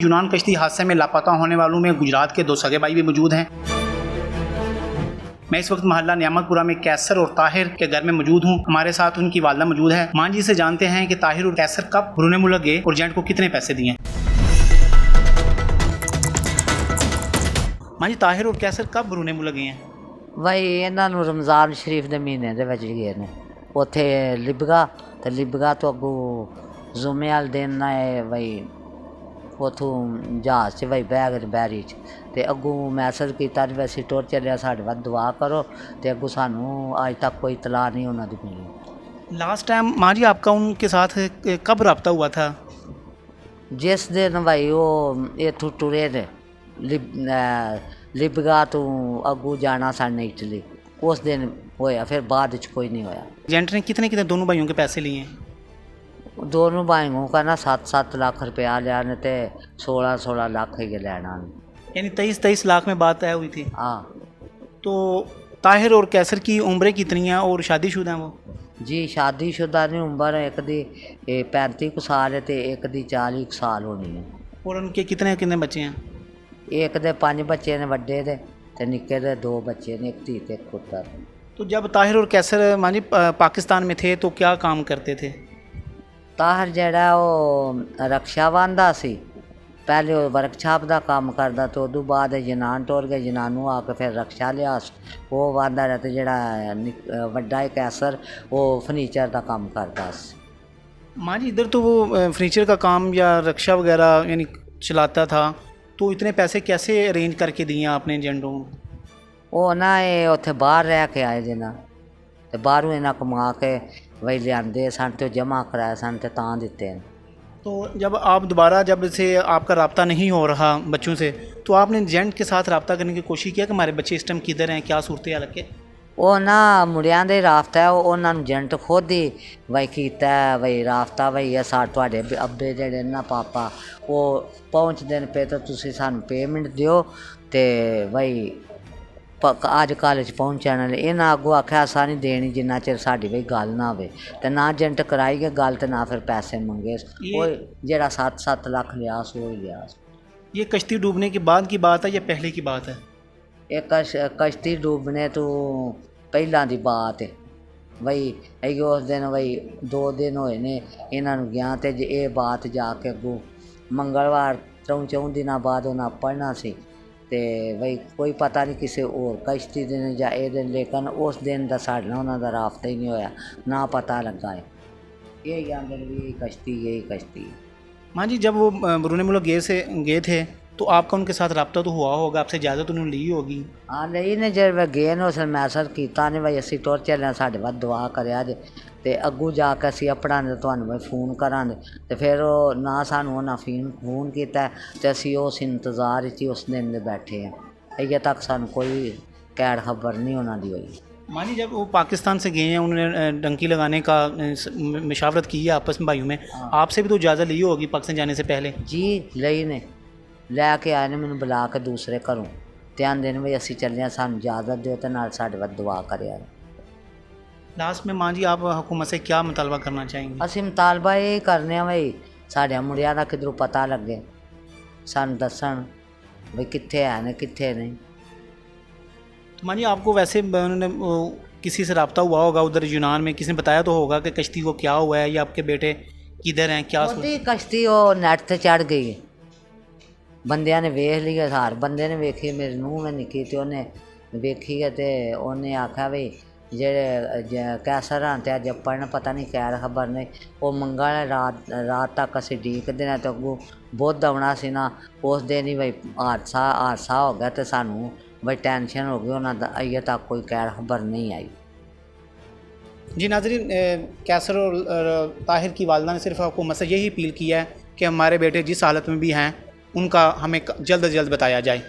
यूनान कश्ती हादसे में लापता होने वालों में गुजरात के 2 सगे भाई भी मौजूद हैं। मैं इस वक्त मोहल्ला नियामतपुरा में कैसर और ताहिर के घर में मौजूद हूँ। हमारे साथ उनकी वालदा मौजूद है। मां जी से जानते हैं कि ताहिर और कैसर कब बरूने मुल्क गए और एजेंट को कितने पैसे दिए। मां जी, ताहिर और कैसर कब बरूने मुल्क गए हैं? ਬਈ ਇਹਨਾਂ ਨੂੰ ਰਮਜ਼ਾਨ ਸ਼ਰੀਫ ਦੇ ਮਹੀਨੇ ਦੇ ਵਿੱਚ ਗਏ ਨੇ ਉੱਥੇ ਲਿਬਗਾ ਤੇ ਲਿਬਗਾ ਤੋਂ ਅੱਗੋਂ ਜ਼ੁਮੇ ਵਾਲੇ ਦਿਨ ਨਾ ਬਈ ਉੱਥੋਂ ਜਹਾਜ਼ 'ਚ ਬਈ ਬਹਿ ਗਏ ਬਹਿਰੀ 'ਚ ਤੇ ਅੱਗੋਂ ਮੈਸੇਜ ਕੀਤਾ ਵੀ ਅਸੀਂ ਟੁਰ ਚੱਲਿਆ, ਸਾਡੇ ਵੱਲ ਦੁਆ ਕਰੋ ਤੇ ਅੱਗੋਂ ਸਾਨੂੰ ਅੱਜ ਤੱਕ ਕੋਈ ਇਤਲਾਹ नहीं ਉਹਨਾਂ ਦੀ मिली। लास्ट टाइम मां जी आपका उनके साथ कब रब्ता हुआ था? जिस दिन भाई वो इत्थों टुरे ने लिबगा तो अगू जाना साढ़े इटली, उस दिन होया, फिर बाद कोई नहीं होया। एजेंट ने कितने कितने दोनों भाइयों के पैसे लिए हैं? दोनों भाइयों का ना 7-7 लाख रुपया लिया ने ते 16-16 लाख ही लेना, यानी 23-23 लाख में बात तय हुई थी। हाँ। तो ताहिर और कैसर की उम्रें कितनी हैं और शादीशुदा हैं वो? जी शादीशुदा नहीं, उम्र एक दी 35 साल है तो एक दी 40 साल होनी है। और उनके कितने कितने बच्चे हैं? एक दे 5 बच्चे ने वड्डे दे ते निक्के दे 2 बच्चे ने, एक धी ते एक पुत्र। तो जब ताहिर और कैसर मां जी पाकिस्तान में थे तो क्या काम करते थे? ताहिर जड़ा वो रक्षा बांधा सी, पहले वो वर्कशॉप का काम करता तो उदू बाद जनान टुर गए, जनानू आके फिर रक्षा लिया वो बांधा रहा, तो जड़ा वड्डा कैसर वो फर्नीचर का काम करता। मां जी इधर तो वो फर्नीचर का काम या रक्षा वगैरह यानी चलाता था, तो इतने पैसे कैसे अरेंज करके दिए आपने एजेंटों को? वो ना ये उत्थे बाहर रह के आए थे ना, तो बाहरों इन्हें कमा के वही लियाते सन तो जमा कराए सन तो तां दिते हैं। तो जब आप दोबारा जब से आपका रब्ता नहीं हो रहा बच्चों से, तो आपने एजेंट के साथ रब्ता करने की कोशिश किया कि हमारे बच्चे इस टाइम किधर हैं, क्या सूरत हाल है? वो ना मुड़िया दे राफ्ता है, उन्होंने एजेंट खुद ही बई किया बई राफ्ता बई तुहाडे अब्बे जेडे ना पापा वो पहुँचते पे तो तुसी सानू पेमेंट दिओ ते बई अज कल पहुँचने इन्हें अगों आख्या असा नहीं देनी जिन्ना चिर साडी बई गल ना होवे, ते ना एजेंट कराई गए गल, तो ना फिर पैसे मंगे। वो जेड़ा 7-7 लाख लिया सो ही लिया। ये कश्ती डूबने के बाद की बात है या पहले की बात है? एक कश्ती डूबने तो पहला दी बात है बई अई उस दिन बई 2 दिन होए ने इन्हों गया, तो ये बात जाके अगों मंगलवार 3 दिनों बाद उन्हें पढ़ना सी, ते बई कोई पता नहीं किसी और कश्ती दिन या ए दिन, लेकिन उस दिन का साढ़े उन्हों का राफ्ता ही नहीं होया, ना पता लगा है। यही आंदे यही कश्ती। मां जी जब वो बरूने मुल्क गए थे तो आपका उनके साथ रब्ता तो हुआ होगा, आपसे इजाज़त उन्होंने ली होगी? हाँ ली ने, जब गए ने उस मैसेज किया ने बई असी टुर चले, साढ़े वाल दुआ करिया जे, तो अगू जाके असी अपना तुहानू बई फोन करांगे, तो फिर ना सानू उन्हें फोन किया, तो असी उस इंतज़ार ही उस दिन दे बैठे हैं, अजे तक सानू कोई कैर खबर नहीं उन्होंने हुई। मां जी जब वो पाकिस्तान से गए हैं, उन्होंने डंकी लगाने का मशावरत की है आपस में भाइयों में, आपसे भी तो इजाज़त ली होगी पाकिस्तान जाने से पहले? जी लई ने, लैके आए ने मैनू बुला के दूसरे घरों, तो आंदे ने बई असी चले, सानू इजाज़त दो तो नाल साडे वाल दुआ करिया। लास्ट में मां जी आप हुकूमत से क्या मुतालबा करना चाहेंगे? असी मुतालबा ये करने बई साढ़े मुंडिया का किधरों पता लगे, सानू दसन बई कित्थे है ने कित्थे नहीं। तो मां जी आपको वैसे उन्होंने किसी से रब्ता हुआ होगा उधर यूनान में, किसी ने बताया तो होगा कि कश्ती को क्या हुआ है या आपके बेटे किधर हैं, क्या कश्ती वो नेट से चढ़ गई, बंदियां ने वेख लिया, सार बंदे ने वेखी, मेरे नूह में निकी तो उन्हें वेखी है, तो उन्हें आख्या बई जेड़े कैसर हाँ तो अज पढ़न पता नहीं खैर खबर नहीं, वो मंगल रात तक असी डीकते हैं, तो अगों बुध आना सी ना, उस दिन ही बई हादसा हो गया, तो सानू बड़ी टेंशन हो गई, उन्होंने अजे तक कोई खैर खबर नहीं आई। जी नाज़रीन, कैसर और ताहिर की वालदा ने सिर्फ हुकूमत से यही अपील की है कि हमारे बेटे जिस हालत में भी हैं उनका हमें जल्द अज जल्द बताया जाए।